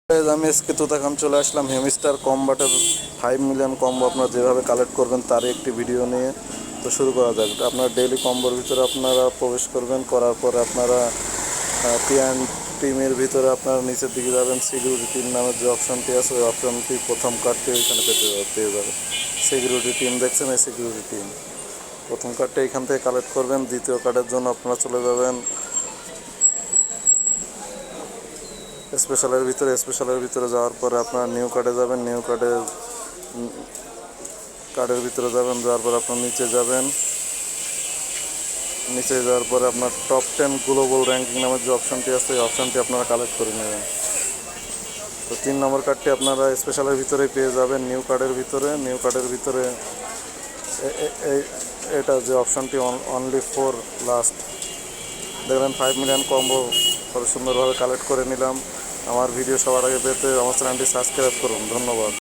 Guys, আমি আজকে তোতাকাম চলে আসলাম হেমিস্টার কম্বাটের 5 মিলিয়ন কম্বো আপনারা যেভাবে কালেক্ট করবেন তারই একটি ভিডিও নিয়ে। তো শুরু করা যাক। আপনার ডেইলি কম্বোর ভিতরে আপনারা প্রবেশ করবেন, করার পরে আপনারা পিয়ান টিমের ভিতরে আপনারা নিচের দিকে যাবেন। সিকিউরিটি টিম নামের যে অপশনটি আছে ওই অপশনটি প্রথম কার্ডটি ওইখানে পেয়ে যাবেন। সিকিউরিটি টিম দেখছেন, এই সিকিউরিটি টিম প্রথম কার্ডটা এখান থেকে কালেক্ট করবেন। দ্বিতীয় কার্ডের জন্য আপনারা চলে যাবেন স্পেশালের ভিতরে যাওয়ার পরে আপনার নিউ কার্ডে যাবেন। নিউ কার্ডের ভিতরে যাওয়ার পর আপনার নিচে যাওয়ার পরে আপনার টপ 10 গ্লোবাল র্যাঙ্কিং নামের যে অপশনটি আছে এই অপশনটি আপনারা কালেক্ট করে নেবেন। তো 3 নম্বর কার্ডটি আপনারা স্পেশালের ভিতরেই পেয়ে যাবেন। নিউ কার্ডের ভিতরে এটা যে অপশনটি অনলি ফর লাস্ট দেখবেন 5 মিলিয়ন কম্বো খুব সুন্দরভাবে কালেক্ট করে নিলাম। আমার ভিডিও সবার আগে পেতে আমার চ্যানেলটি সাবস্ক্রাইব করুন। ধন্যবাদ।